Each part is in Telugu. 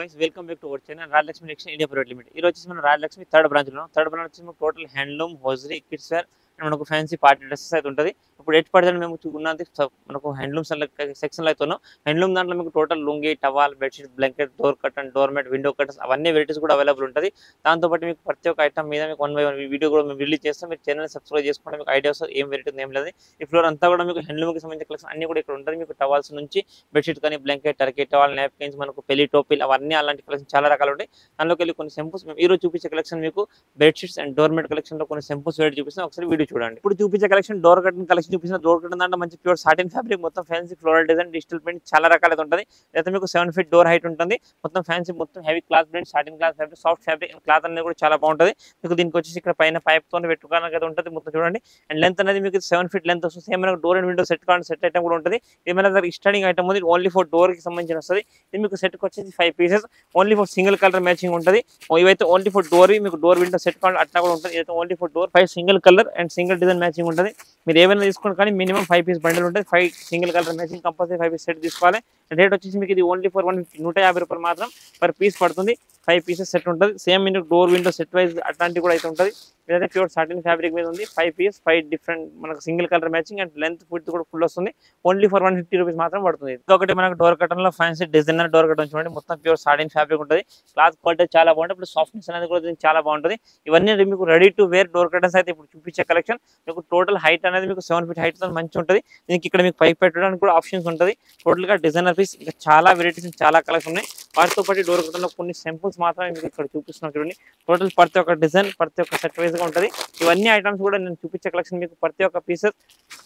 guys, welcome back to our channel Rajlakshmi Textile India Private Limited. ఈ రోజు వచ్చేసి మనం రాజలక్ష్మి థర్డ్ బ్రాంచ్ లో వచ్చేసి మనకు total handloom hosiery kids wear and మనకు ఫ్యాన్సీ పార్టీ డ్రెస్సెస్ అయితే ఉంటుంది. ఇప్పుడు 8% మేము ఉన్నది మనకు హ్యాండ్లూమ్ సెక్షన్ లో అయితే ఉన్నాం. హ్యాండ్లూమ్ దాంట్లో మీకు total lungi, towel, bedsheet, blanket, door curtain, door mat, window curtains అవన్నీ వెరైటీస్ కూడా అవైలబుల్ ఉంటుంది. దాంతో పాటు మీకు ప్రతి ఒక్క ఐటమ్ మీద మీకు 1 by 1 వీడియో కూడా మేము రిలీజ్ చేస్తాం. మీరు ఛానల్ సబ్స్క్రైబ్ చేసుకుంటే మీకు ఐడియా వస్తుంది ఏం వెరైటీ ఏం లేదు. ఈ ఫ్లోర్ అంతా కూడా మీకు హ్యాండ్లూమ్ కి సంబంధించిన కలెక్షన్ అన్ని కూడా ఇక్కడ ఉంటుంది. మీకు టవాల్స్ నుంచి బెడ్షీట్ కానీ బ్లాంకెట్, టర్కీ టవాల్, నాప్కిన్స్, మనకు పెళ్లి టోపీలు అవన్నీ అలాంటి కలెక్షన్ చాలా రకాలు ఉంటాయి. దానిలోకి వెళ్ళి కొన్ని సింపుల్స్ మేము ఈ రోజు చూపించే కలెక్షన్ మీకు bedsheets and door mat collection లో కొన్ని సింపుల్స్ వెరైటీ చూపిస్తాం. ఒకసారి వీడియో చూడండి. ఇప్పుడు చూపించే కలెక్షన్ డోర్ కర్టన్ కలెక్షన్ చూపిస్తున్న. డోర్ కర్టన్ దాంట్లో మంచి ప్యూర్ సాటిన్ ఫ్యాబ్రిక్, మొత్తం fancy floral design, digital print చాలా రకాలైతే ఉంటుంది. అయితే మీకు 7 feet డోర్ హైట్ ఉంటుంది. మొత్తం ఫ్యాన్సీ, మొత్తం heavy cloth print, satin cloth fabric, soft fabric, cloth అనేది కూడా చాలా బాగుంటుంది. మీకు దీనికి వచ్చేసి ఇక్కడ పైన పైప్ తో పెట్టుకోవడానికి అయితే ఉంటుంది. మొత్తం చూడండి. అండ్ లెంత్ అనేది మీకు 7 feet లెంత్ వస్తుంది. సేమ్ మనకు డోర్ అండ్ విండో సెట్ కావాలి, సెట్ ఐటమ్ కూడా ఉంటుంది. ఏమైనా స్టార్టింగ్ ఐటమ్ ఉంది, ఓన్లీ ఫర్ డోర్ కి సంబంధించిన వస్తుంది. ఇది మీకు సెట్ వచ్చేసి 5 pieces, only for single colour matching ఉంటుంది. ఇవైతే ఓన్లీ ఫర్ డోర్, మీకు డోర్ విండో సెట్ కావాలి అట్లా కూడా ఉంటుంది. ఇదైతే only for door 5 single colour and single design matching ఉంటుంది. మీరు ఏమైనా తీసుకోండి కానీ మినిమం 5 piece బండిల్ ఉంటుంది. 5 single colour matching compulsory 5 piece set తీసుకోవాలి. రేట్ వచ్చేసి మీకు ఇది ఓన్లీ ఫర్ 150 రూపాయలు మాత్రం పర్ పీస్ పడుతుంది. 5 pieces సెట్ ఉంటుంది. సేమ్ మీకు డోర్ విండో సెట్ వైజ్ అట్లాంటివి కూడా అయితే ఉంటుంది. ఇదైతే ప్యూర్ సాటిన్ ఫ్యాబ్రిక్ మీద ఉంది. 5 piece 5 డిఫరెంట్ మనకు single colour matching and length food కూడా ఫుల్ వస్తుంది. ఓన్లీ ఫర్ 150 రూపీస్ మాత్రం పడుతుంది. ఇంకొకటి మనకు డోర్ కర్టన్ లో ఫ్యాన్సీ డిజైనర్ డోర్ కర్టన్ చూడండి. మొత్తం ప్యూర్ సాటిన్ ఫ్యాబ్రిక్ ఉంటుంది. క్లాత్ క్వాలిటీ చాలా బాగుంటుంది. ఇప్పుడు సాఫ్ట్నెస్ అనేది కూడా చాలా బాగుంటుంది. ఇవన్నీ మీకు ready to wear door curtains అయితే ఇప్పుడు చూపించే కలెక్షన్. మీకు టోటల్ హైట్ అనేది మీకు 7 feet హైట్ తో మంచి ఉంటుంది. దీనికి ఇక్కడ మీకు పైప్ పెట్టడానికి కూడా ఆప్షన్స్ ఉంటుంది. టోటల్ గా డిజైనర్ పీస్ ఇంకా చాలా వెరైటీస్ చాలా కలెక్షన్ ఉన్నాయి. వాటితో పాటు డోర్ కర్టన్ లో కొన్ని సింపుల్స్ మాత్రమే మీకు ఇక్కడ చూపిస్తున్నాం చూడండి. టోటల్ ప్రతి ఒక్క డిజైన్ ప్రతి ఒక్క సెట్ వైజ్ గా ఉంటుంది. ఇవన్నీ ఐటమ్స్ కూడా నేను చూపించే కలెక్షన్ మీకు ప్రతి ఒక్క పీసెస్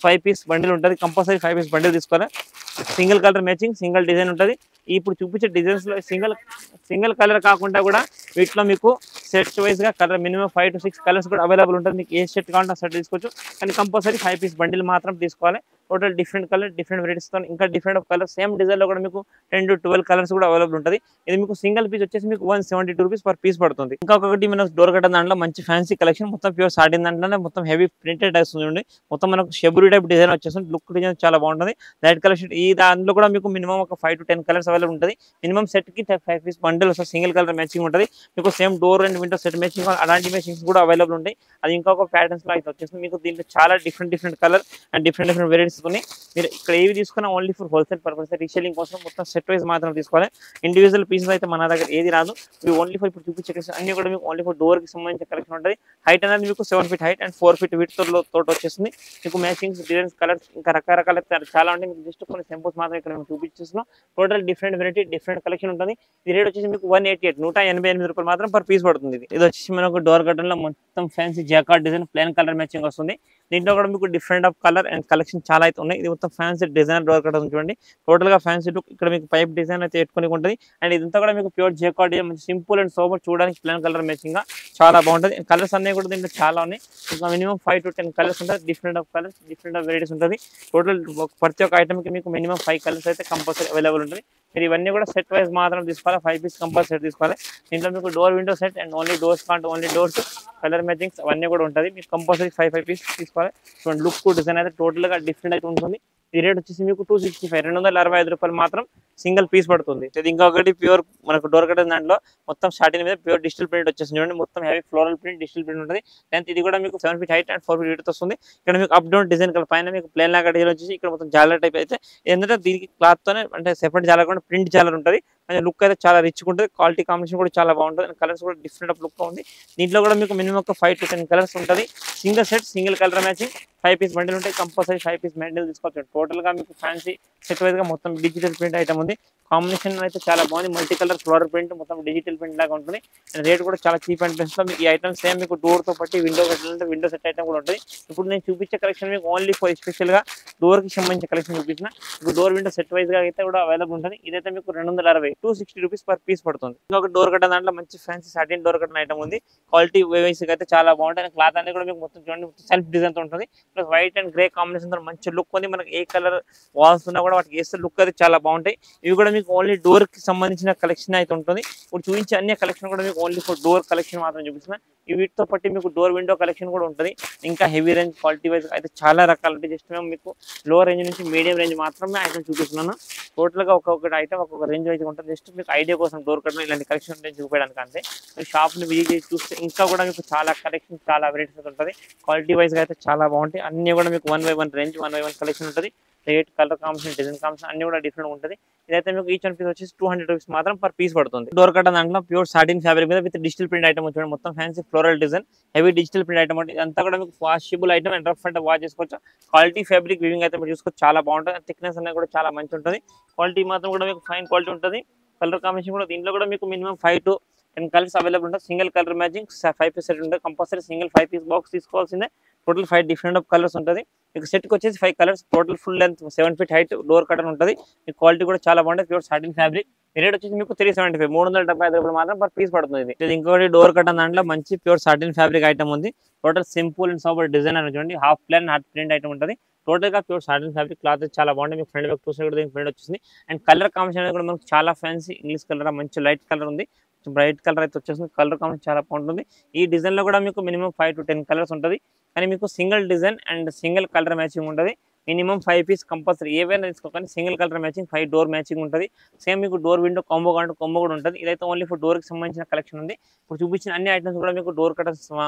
5 piece బండిల్ ఉంటుంది. కంపల్సరీ 5 piece బండిల్ తీసుకోవాలి. Single colour matching, single design ఉంటుంది. ఇప్పుడు చూపించే డిజైన్స్ లో సింగిల్ కలర్ కాకుండా కూడా వీటిలో మీకు సెట్స్ వైజ్ గా కలర్ మినిమం 5 to 6 కలర్స్ కూడా అవైలబుల్ ఉంటుంది. మీకు ఏ సెట్ కావాలంటే ఆ సెట్ తీసుకోవచ్చు. కానీ కంపల్సరీ 5 piece బండిల్ మాత్రం తీసుకోవాలి. Total different colour, different varieties తో ఇంకా different of colour same design లో కూడా మీకు 10 to 12 కలర్స్ కూడా అవైలబుల్ ఉంటుంది. ఇది మీకు సింగిల్ పీస్ వచ్చేసి మీకు 172 రూపీస్ పర్ పీస్ పడుతుంది. ఇంకొకటి మనకు డోర్ కర్టన్ దాంట్లో మంచి ఫ్యాన్సీ కలెక్షన్, మొత్తం ప్యూర్ సాటిన్ దాంట్లోనే మొత్తం హెవీ ప్రింటెడ్ వస్తుంది. మొత్తం మనకు షెబ్రీ టైప్ డిజైన్ వచ్చేస్తుంది. లుక్ డిజైన్ చాలా బాగుంటుంది. లైట్ కలెక్షన్ ఈ దాంట్లో కూడా మీకు మినిమం ఒక 5 to 10 కలర్స్ అవైలబుల్ ఉంటుంది. మినిమం సెట్ కి 5 piece బండిల్ వస్తుంది. సింగిల్ కలర్ మ్యాచింగ్ ఉంటుంది. మీకు same door and window set matching అలాంటి మ్యాచింగ్స్ కూడా అవైలబుల్ ఉంటాయి. అది ఇంకొక ప్యాటర్న్స్ లో అయితే వచ్చేస్తుంది. మీకు దీంట్లో చాలా different colour and different varieties ఉన్నాయి. మీరు ఇక్కడ ఏవి తీసుకున్నా only for wholesale purpose, reselling కోసం మొత్తం సెట్ వైజ్ మాత్రం తీసుకోవాలి. ఇండివిజువల్ పీసెస్ అయితే మన దగ్గర ఏది రాదు. ఇవి ఓన్లీ ఫర్ ఇప్పుడు చూపించే అన్ని కూడా మీకు ఓన్లీ ఫర్ డోర్ కి సంబంధించిన కలెక్షన్ ఉంటుంది. హైట్ అనేది మీకు 7 feet height and 4 feet width తోటి వచ్చేస్తుంది. మీకు మ్యాచింగ్స్, డిజైన్స్, కలర్స్ ఇంకా రకరకాల చాలా ఉంటాయి. మీకు జస్ట్ కొన్ని సింపుల్స్ మాత్రం ఇక్కడ మేము చూపించేస్తున్నాం. Total different variety, different collection ఉంటుంది. ఈ రేట్ వచ్చేసి మీకు 188 రూపాయలు మాత్రం పర్ పీస్ పడుతుంది. ఇది వచ్చేసి మనకు డోర్ కర్టన్ లో మొత్తం fancy jacquard design, plain colour matching వస్తుంది. దీంట్లో కూడా మీకు different of colour and collection చాలా అయితే ఉన్నాయి. ఇది మొత్తం ఫ్యాన్సీ డిజైన్ డోర్ కర్టన్ చూడండి. టోటల్ గా ఫ్యాన్సీ లుక్, ఇక్కడ మీకు పైప్ డిజైన్ అయితే పెట్టుకొని ఉంటుంది. అండ్ ఇదంతా కూడా మీకు ప్యూర్ జాకార్డ్ డిజైన్, మంచి సింపుల్ అండ్ సోబర్, చూడడానికి ప్లెయిన్ కలర్ మ్యాచింగ్ గా చాలా బాగుంటుంది. కలర్స్ అన్ని కూడా దీంట్లో చాలా ఉన్నాయి. మినిమం 5 to 10 కలర్స్ ఉంటాయి. Different of colours, different of varieties ఉంటుంది. టోటల్ ప్రతి ఒక్క ఐటమ్ కి మీకు మినిమం 5 కలర్స్ అయితే కంపల్సరీ అవైలబుల్ ఉంటుంది. మీరు ఇవన్నీ కూడా సెట్ వైజ్ మాత్రం తీసుకోవాలి. 5 piece కంపల్సరీ తీసుకోవాలి. దీంట్లో మీకు door window set and only doors కాంటే ఓన్లీ డోర్స్, కలర్ మ్యాచింగ్స్ అవన్నీ కూడా ఉంటుంది. మీకు కంపల్సరీ 5 piece తీసుకోవాలి. చూడండి లుక్ డిజైన్ అయితే టోటల్ గా డిఫరెంట్ అయితే ఉంటుంది. ఈ రేట్ వచ్చేసి మీకు 265 265 రూపాయలు మాత్రం సింగిల్ పీస్ పడుతుంది. ఇది ఇంకొకటి ప్యూర్ మనకు డోర్ కర్టన్ దాంట్లో మొత్తం సాటిన్ మీద ప్యూర్ డిజిటల్ ప్రింట్ వచ్చేసింది చూడండి. మొత్తం heavy floral print, digital print ఉంటుంది. లెంత్ ఇది కూడా మీకు 7 feet height and 4 feet width వస్తుంది. ఇక్కడ మీకు అప్ డౌన్ డిజైన్ పైన మీకు ప్లేన్ లాగా డిజైన్ వచ్చేసి ఇక్కడ మొత్తం జాలర్ టైప్ అయితే ఏంటంటే దీనికి క్లాత్ తోనే అంటే సెపరేట్ జాలర్ కూడా ప్రింట్ జాలర్ ఉంటుంది. లుక్ అయితే చాలా రిచ్ ఉంటుంది. క్వాలిటీ కాంబినేషన్ కూడా చాలా బాగుంటుంది. అండ్ కలర్స్ కూడా డిఫరెంట్ ఆఫ్ లుక్ ఉంది. దీంట్లో కూడా మీకు మినిమం ఒక 5 to 10 కలర్స్ ఉంటుంది. Single set, single colour matching 5 piece bundle ఉంటాయి. కంపల్సరీ 5 piece బండిల్ తీసుకోవచ్చు. టోటల్ గా మీకు ఫ్యాన్సీ సెట్ వైజ్ గా మొత్తం డిజిటల్ ప్రింట్ ఐటమ్ ఉంది. కాంబినేషన్ అయితే చాలా బాగుంది. మల్టీ కలర్ ఫ్లోరల్ ప్రింట్, మొత్తం డిజిటల్ ప్రింట్ లాగా ఉంటుంది. అండ్ రేట్ కూడా చాలా చీప్ అండ్ బెస్ట్ లో మీకు ఈ ఐటమ్ సేమ్ మీకు డోర్ తో పట్టి విండో కట్టాలంటే విండో సెట్ ఐటమ్ కూడా ఉంటుంది. ఇప్పుడు నేను చూపించే కలెక్షన్ మీకు ఓన్లీ ఫర్ స్పెషల్ గా డోర్ కి సంబంధించిన కలెక్షన్ చూపించిన. ఇప్పుడు డోర్ విండో సెట్ వైజ్ గా అయితే కూడా అవైలబుల్ ఉంటుంది. ఇదైతే మీకు 260 రూపీస్ పర్ పీస్ పడుతుంది. ఇంకొక డోర్ కట్టన్ దాంట్లో మంచి ఫ్యాన్సీ సాటిన్ డోర్ కట్టన్ ఐటమ్ ఉంది. క్వాలిటీ వైస్ అయితే చాలా బాగుంటుంది. క్లాత్ అనేది కూడా మీకు మొత్తం చూడండి సెల్ఫ్ డిజైన్ తో ఉంటుంది. Plus white and grey combination తో మంచి లుక్ ఉంది. మనకి ఏ కలర్ వాల్స్ ఉన్నా కూడా వాటికి వేస్తే లుక్ అయితే చాలా బాగుంటాయి. ఇవి కూడా మీకు ఓన్లీ డోర్ కి సంబంధించిన కలెక్షన్ అయితే ఉంటుంది. ఇప్పుడు చూపించే అన్ని కలెక్షన్ కూడా మీకు ఓన్లీ ఫర్ డోర్ కలెక్షన్ మాత్రం చూపిస్తున్నా. ఈ వీటితో పట్టి మీకు డోర్ విండో కలెక్షన్ కూడా ఉంటుంది. ఇంకా హెవీ రేంజ్ క్వాలిటీ వైజ్ అయితే చాలా రకాలు ఉంటాయి. జస్ట్ మేము మీకు లో రేంజ్ నుంచి మీడియం రేంజ్ మాత్రమే ఐటమ్ చూపిస్తున్నాను. టోటల్ గా ఒక్కొక్క ఐటమ్ ఒక్కొక్క రేంజ్ అయితే ఉంటుంది. జస్ట్ మీకు ఐడియా కోసం డోర్ కర్టన్ ఇలాంటి కలెక్షన్ ఉంటుంది చూపించడానికి అంతే. మీరు షాప్ ని విజిట్ చేసి చూస్తే ఇంకా కూడా మీకు చాలా కలెక్షన్ చాలా వెరైటీస్ ఉంటుంది. క్వాలిటీ వైజ్ గా అయితే చాలా బాగుంటాయి. అన్ని కూడా మీకు 1/1 రేంజ్ 1/1 కలెక్షన్ ఉంటుంది. Rate colour combination design combination అన్ని కూడా డిఫరెంట్ ఉంటుంది. ఇదైతే మీకు ఈచ్ వన్ పీస్ వచ్చేసి 200 రూపీస్ మాత్రం పర్ పీస్ పడుతుంది. డోర్ కర్టన్ దాంట్లో ప్యూర్ సాటిన్ ఫ్యాబ్రిక్ మీద విత్ డిజిటల్ ప్రింట్ ఐటమ్ వచ్చి మొత్తం fancy floral design heavy digital print item అంటే ఇదంతా కూడా మీకు washable item and rough and wash చేసుకోవచ్చు. క్వాలిటీ ఫ్యాబ్రిక్ వివింగ్ అయితే మీరు చూసుకోవచ్చు చాలా బాగుంటుంది. థిక్నెస్ అనేది కూడా చాలా మంచి ఉంటుంది. క్వాలిటీ మాత్రం కూడా మీకు ఫైన్ క్వాలిటీ ఉంటుంది. కలర్ కాంబినేషన్ కూడా దీంట్లో కూడా మీకు మినిమం 5 to 10 కలర్స్ అవైలబుల్ ఉంటుంది. Single colour matching 5 piece set ఉంటుంది. కంపల్సరీ సింగిల్ 5 పీస్ బాక్స్ తీసుకోవాల్సిందే. టోటల్ 5 డిఫరెంట్ ఆఫ్ కలర్స్ ఉంటుంది. మీకు సెట్ కి వచ్చేసి 5 colours total full length 7 feet height door curtain ఉంటుంది. మీ క్వాలిటీ కూడా చాలా బాగుంటుంది. Pure satin fabric. రేట్ వచ్చేసి మీకు 375 375 రూపాయలు మాత్రం పర్ పీస్ పడుతుంది. ఇది ఇంకోటి డోర్ కర్టన్ దాంట్లో మంచి ప్యూర్ సాటిన్ ఫ్యాబ్రిక్ ఐటమ్ ఉంది. Total simple and super design అని చూడండి. Half plan half print item ఉంటుంది. టోటల్ గా ప్యూర్ సాటిన్ ఫ్యాబ్రిక్ క్లాత్ చాలా బాగుంటుంది. మీకు ఫ్రంట్ బ్యాక్ చూస్తే కూడా దీనికి ప్రింట్ వచ్చేసింది. అండ్ కలర్ కాంబినేషన్ కూడా మనకు చాలా ఫ్యాన్సీ ఇంగ్లీష్ కలర్ మంచి లైట్ కలర్ ఉంది. బ్రైట్ కలర్ అయితే వచ్చేసింది. కలర్ కాంబినేషన్ చాలా బాగుంటుంది. ఈ డిజైన్ లో కూడా మీకు మినిమం 5 to 10 కలర్స్ ఉంటుంది. కానీ మీకు single design and single colour matching ఉంటుంది. మినిమం 5 పీస్ కంపల్సరీ ఏవైనా తీసుకోకండి. Single colour matching 5 door matching ఉంటుంది. సేమ్ మీకు డోర్ విండో కాంబో కాంటే కాంబో కూడా ఉంటుంది. ఇదైతే ఓన్లీ ఫర్ డోర్ కి సంబంధించిన కలెక్షన్ ఉంది. ఇప్పుడు చూపించిన అన్ని ఐటమ్స్ కూడా మీకు డోర్ కటర్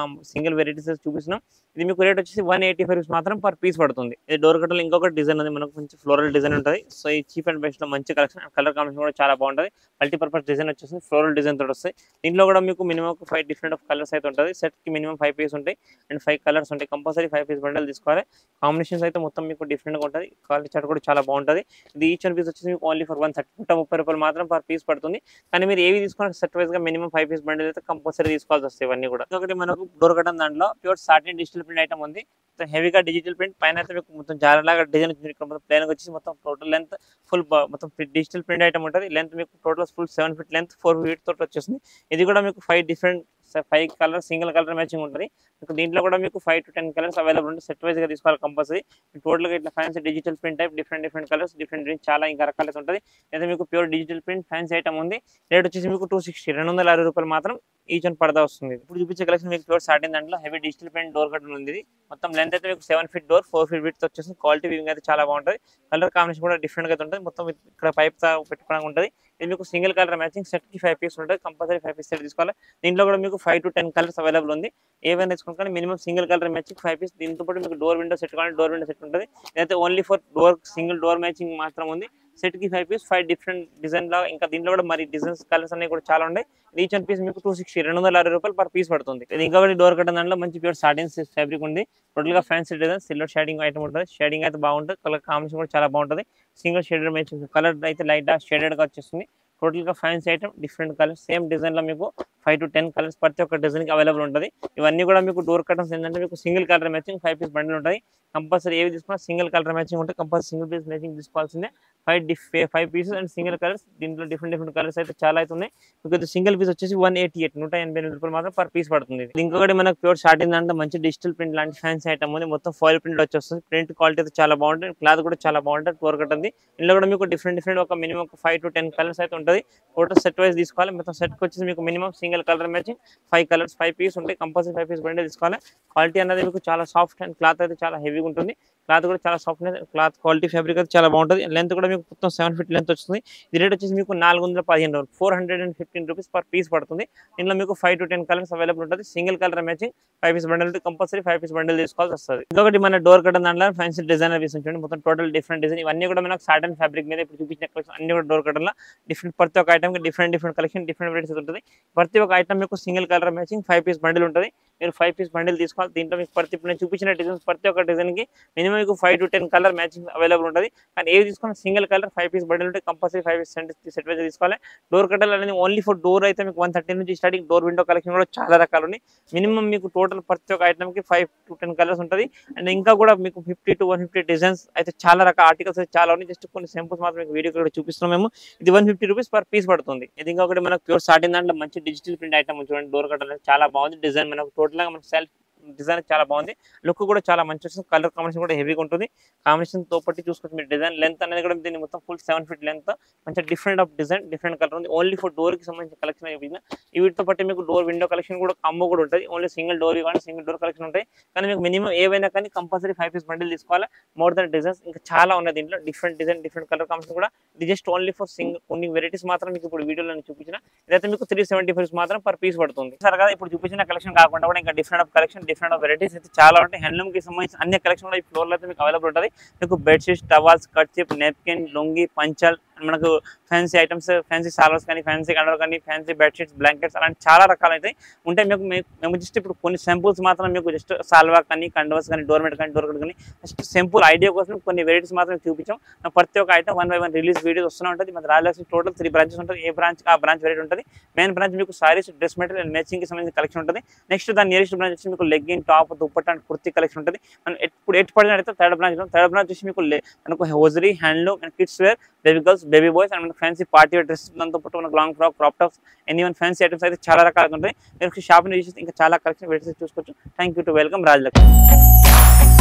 సింగిల్ వెరైటీస్ చూపిస్తున్నాం. ఇది మీకు రేట్ వచ్చేసి 185 రూపీస్ మాత్రం పర్ పీస్ పడుతుంది. ఇది డోర్ కటర్ ఇంకొక డిజైన్ ఉంది. మనకు మంచి ఫ్లోరల్ డిజైన్ ఉంటుంది. సో ఈ చీప్ అండ్ బెస్ట్ లో మంచి కలెక్షన్. కలర్ కాంబినేషన్ కూడా చాలా బాగుంటుంది. మల్టీపర్పస్ డిజైన్ వచ్చేసి ఫ్లోరల్ డిజైన్ తోటి వస్తాయి. దీంట్లో కూడా మీకు మినిమం 5 డిఫరెంట్ ఆఫ్ కలర్స్ అయితే ఉంటుంది. సెట్ కి మినిమం 5 పీస్ ఉంటాయి అండ్ 5 కలర్స్ ఉంటాయి. కంపల్సరీ 5 పీస్ బండల్ తీసుకోవాలి. కాంబినేషన్స్ అయితే మొత్తం మీకు డిఫరెంట్ గా ఉంటుంది. క్వాలిటీ చార్ట్ కూడా చాలా బాగుంటుంది. ఇది ఈచ్ వన్ పీస్ వచ్చేసి మీకు ఓన్లీ ఫర్ 130 రూపాయలు మాత్రం పర్ పీస్ పడుతుంది. కానీ మీరు ఏవి తీసుకున్న సెట్ వైజ్ గా మినిమం 5 పీస్ బండిల్ అయితే కంపల్సరీ తీసుకోవాల్సి వస్తాయి. ఇవన్నీ కూడా ఒకటి మనకు డోర్ కర్టన్ దాంట్లో pure satin digital print item ఉంది. హెవీగా డిజిటల్ ప్రింట్ పైన అయితే మీకు మొత్తం జారలాగా డిజైన్ ప్లేన్ వచ్చేసి మొత్తం టోటల్ లెంత్ ఫుల్ మొత్తం డిజిటల్ ప్రింట్ ఐటమ్ ఉంటుంది. లెంత్ మీకు total full 7 feet length 4 feet తోటి వచ్చేసింది. ఇది కూడా మీకు 5 different 5 colour single colour matching ఉంటుంది. మీకు దీంట్లో కూడా మీకు 5 to 10 కలర్స్ అవైలబుల్ ఉంటుంది. సెట్ వైజ్ గా తీసుకోవాలి కంపల్సరీ. టోటల్ గా ఇట్లా fancy digital print type different colours different చాలా ఇంకా రకాలు ఉంటుంది. అయితే మీకు pure digital print fancy item ఉంది. రేట్ వచ్చేసి మీకు 260 రూపాయలు మాత్రం ఈచ్ వన్ పడదా వస్తుంది. ఇప్పుడు చూపించే కలెక్షన్ మీకు ప్యూర్ సాటిన్ దాంట్లో heavy digital print door curtain ఉంది. ఇది మొత్తం లెంత్ అయితే మీకు 7 ఫీట్ డోర్ 4 ఫీట్ విడ్త్ వచ్చేసి క్వాలిటీ వివింగ్ అయితే చాలా బాగుంటుంది. కలర్ కాంబినేషన్ కూడా డిఫరెంట్ గా ఉంటుంది. మొత్తం ఇక్కడ పైప్ పెట్టుకోవడానికి ఉంటుంది. ఇది మీకు సింగిల్ కలర్ మ్యాచింగ్ సెట్ కి 5 పీస్ ఉంటుంది. కంపల్సరీ 5 పీస్ సెట్ తీసుకోవాలి. దీంట్లో కూడా మీకు 5 to 10 కలర్స్ అవైలబుల్ ఉంది. ఏవైనా తీసుకోవాలి minimum single colour matching 5 piece. దీంతో పాటు మీకు డోర్ విండో సెట్ కావాలి. డోర్ విండో సెట్ ఉంటుంది. ఇదైతే only for door single door matching మాత్రం ఉంది. సెట్ కి 5 పీస్ 5 డిఫరెంట్ డిజైన్ లా ఇంకా దీంట్లో కూడా మరి డిజైన్స్ కలర్స్ అన్ని కూడా చాలా ఉన్నాయి. ఈచ్ వన్ పీస్ మీకు 260 రూపాయలు పర్ పీస్ పడుతుంది. ఇది ఇంకొకటి డోర్ కర్టన్ దాంట్లో మంచి ప్యూర్ సాటిన్ ఫ్యాబ్రిక్ ఉంది. టోటల్ గా fancy design silver shading item ఉంటుంది. షేడింగ్ అయితే బాగుంటుంది. కలర్ కాంబినేషన్ కూడా చాలా బాగుంటుంది. సింగిల్ షేడెడ్ మ్యాచింగ్ కలర్ అయితే లైట్ షేడెడ్ గా వచ్చేస్తుంది. టోటల్ గా fancy item different colours same design లో మీకు 5 to 10 కలర్స్ ప్రతి ఒక్క డిజైన్ కి అవైలబుల్ ఉంటుంది. ఇవన్నీ కూడా మీకు డోర్ కర్టన్స్ ఏంటంటే మీకు single colour matching 5 piece bundle ఉంటుంది. కంపల్సరీ ఏవి తీసుకున్నా సింగిల్ కలర్ మ్యాచింగ్ ఉంటుంది. కంపల్సరీ సింగిల్ పీస్ మ్యాచింగ్ తీసుకోవాల్సిందే. 5 పీసెస్ అండ్ సింగిల్ కలర్స్. దీంట్లో డిఫరెంట్ కలర్స్ అయితే చాలా అయితే ఉన్నాయి. మీకు సింగిల్ పీస్ వచ్చేసి 188 రూపాయలు మాత్రం పర్ పీస్ పడుతుంది. ఇంకొకటి మనకు ప్యూర్ సాటిన్ దాంట్లో మంచి డిజిటల్ ప్రింట్ లాంటి ఫ్యాన్సీ ఐటమ్ ఉంది. మొత్తం ఫాయిల్ ప్రింట్ వచ్చేస్తుంది. ప్రింట్ క్వాలిటీ అయితే చాలా బాగుంటుంది. క్లాత్ కూడా చాలా బాగుంటుంది. డోర్ కర్టన్ ఉంది. ఇందులో కూడా మీకు డిఫరెంట్ ఒక మినిమం 5 to 10 కలర్స్ అయితే ఉంటుంది. టోటల్ సెట్ వైజ్ తీసుకోవాలి. మొత్తం సెట్ వచ్చేసి మీకు minimum single colour matching 5 colours 5 piece ఉంటాయి. కంపల్సరీ 5 పీస్ బండి తీసుకోవాలి. క్వాలిటీ అనేది మీకు చాలా సాఫ్ట్ అండ్ క్లాత్ అయితే చాలా హెవీగా ఉంటుంది. క్లాత్ కూడా చాలా సాఫ్ట్ క్లాత్ క్వాలిటీ ఫ్యాబ్రిక్ అయితే చాలా బాగుంటుంది. లెంత్ కూడా మీకు మొత్తం 7 ఫీట్ లెంత్ వస్తుంది. ఇది రేట్ వచ్చేసి మీకు 415 415 రూపీస్ పర్ పీస్ పడుతుంది. ఇందులో మీకు 5 to 10 కలర్స్ అవైలబుల్ ఉంటుంది. Single colour matching 5 piece bundle ఉంటే కంపల్సరీ 5 పీస్ బండిల్ తీసుకోవాల్సి వస్తుంది. ఇంకొకటి మన డోర్ కర్టన్ దాంట్లో ఫ్యాన్సీ డిజైనర్ పీస్ ఉంటుంది. మొత్తం టోటల్ డిఫరెంట్ డిజైన్. ఇవన్నీ కూడా మనకు సాటిన్ ఫ్యాబ్రిక్ మీద ఇప్పుడు చూపించిన కలెక్షన్ అన్ని కూడా డోర్ కర్టన్ లో డిఫరెంట్ ప్రతి ఒక్క ఐటమ్ కి డిఫరెంట్ కలెక్షన్ డిఫరెంట్ వెరైటీస్ ఉంటుంది. ప్రతి ఒక్క ఐటమ్ మీకు single colour matching 5 piece bundle ఉంటుంది. మీరు 5 పీస్ బండిల్ తీసుకోవాలి. దీంట్లో మీకు ఇప్పుడు నేను చూపించిన డిజైన్స్ ప్రతి ఒక్క డిజైన్ కి మినిమం మీకు 5 to 10 కలర్ మ్యాచింగ్ అవైలబుల్ ఉంటుంది. కానీ ఏవి తీసుకున్న సింగిల్ కలర్ 5 పీస్ బండిల్ ఉంటే కంపల్సరీ 5 పీస్ సెట్ వైజ్ తీసుకోవాలి. డోర్ కర్టన్ అనేది ఓన్లీ ఫర్ డోర్ అయితే మీకు 130 నుంచి స్టార్టింగ్. డోర్ విండో కలెక్షన్ కూడా చాలా రకాలు ఉన్నాయి. మినిమం మీకు టోటల్ ప్రతి ఒక్క ఐటమ్ కి 5 to 10 కలర్స్ ఉంటుంది. అండ్ ఇంకా కూడా మీకు 50 to 150 డిజైన్స్ అయితే చాలా రకాల ఆర్టికల్స్ అయితే చాలా ఉన్నాయి. జస్ట్ కొన్ని సింపుల్స్ మాత్రం మీకు వీడియో కూడా చూపిస్తున్నాం మేము. ఇది 150 రూపీస్ పర్ పీస్ పడుతుంది. ఇది ఇంకొకటి మనకు ప్యూర్ సాటిన్ దాంట్లో మంచి డిజిటల్ ప్రింట్ ఐటమ్ చూడండి. డోర్ కర్టన్ చాలా బాగుంది. డిజైన్ మనకు టోటల్ గా మనకు సెల్ఫ్ డిజైన్ చాలా బాగుంది, లుక్ కూడా చాలా మంచి వస్తుంది, కలర్ కాంబినేషన్ కూడా హెవీగా ఉంటుంది. కాంబినేషన్ తో పాటు చూసుకోవచ్చు మీరు. డిజైన్ లెంత్ అనేది కూడా దీన్ని మొత్తం ఫుల్ 7 ఫీట్ లెంత్, మంచి different of design, different colour ఉంది. ఓన్లీ ఫర్ డోర్ కి సంబంధించిన కలెక్షన్ అయిపోయింది. వీటితో పాటు మీకు డోర్ విండో కలెక్షన్ కూడా కాంబో కూడా ఉంటుంది. ఓన్లీ సింగిల్ డోర్ కానీ సింగిల్ డోర్ కలెక్షన్ ఉంటాయి. కానీ మీకు మినిమం ఏవైనా కానీ కంపల్సరీ 5 పీస్ బండిల్ తీసుకోవాలి. మోర్ దన్ డిజైన్స్ ఇంకా చాలా ఉన్నాయి దీంట్లో, different design, different colour combination కూడా. ఇది జస్ట్ ఓన్లీ ఫర్ సింగిల్ కొన్ని వెరైటీస్ మాత్రం మీకు ఇప్పుడు వీడియోలో చూపించిన. ఇదైతే మీకు 375 మాత్రం పర్ పీస్ పడుతుంది. సరే కదా, ఇప్పుడు చూపించిన కలెక్షన్ కాకుండా కూడా ఇంకా different of collection, different of varieties అయితే చాలా ఉంటాయి. హ్యాండ్లూమ్ కి సంబంధించిన అన్ని కలెక్షన్ కూడా ఈ ఫ్లోర్ లో అయితే మీకు అవైలబుల్ ఉంటుంది. మీకు bedsheets, towels, kerchief, napkin, lungi, పంచల్, మనకు ఫ్యాన్సీ ఐటమ్స్, ఫ్యాన్సీ సాల్వర్స్ కానీ, ఫ్యాన్సీ కండర్ కానీ, ఫ్యాన్సీ బెడ్షీట్స్, బ్లాంకెట్స్, అలాంటి చాలా రకాలు అయితే ఉంటాయి. మేము జస్ట్ ఇప్పుడు కొన్ని సింపుల్స్ మాత్రం మీకు జస్ట్ సాల్వా కానీ, కండోస్ కానీ, డోర్మెట్ కానీ, డోర్ కానీ జస్ట్ సింపుల్ ఐడియా కోసం కొన్ని వెరైటీస్ మాత్రం చూపించాం. ప్రతి ఒక్క ఐటమ్ 1 by 1 రిలీజ్ వీడియోస్ వస్తూనే ఉంటుంది. మన రాయల్ లక్ష్మి టోటల్ 3 బ్రాంచెస్ ఉంటుంది. ఏ బ్రాంచ్ ఆ బ్రాంచ్ వెరైటీ ఉంటుంది. మెయిన్ బ్రాంచ్ మీకు saris, dress material and matching కి సంబంధించిన కలెక్షన్ ఉంటుంది. నెక్స్ట్ దాని నియరెస్ట్ బ్రాంచ్ వచ్చి మీకు legging, top, dupatta and kurti collection ఉంటుంది. ఇప్పుడు 8% అయితే థర్డ్ బ్రాంచ్ వచ్చి మీకు hosiery, handloom and kids wear, baby girls, baby boys and మనకు ఫ్యాన్సీ పార్టీ వేర్ డ్రెస్, దాంతో పాటు మనకు long frock, crop tops, anyone fancy items అయితే చాలా రకాలుగా ఉంటాయి. మీరు షాప్ ని ఇంకా చాలా కలెక్షన్ వెరైటీస్ చూసుకోవచ్చు. Thank you to welcome Raj Lakshmi.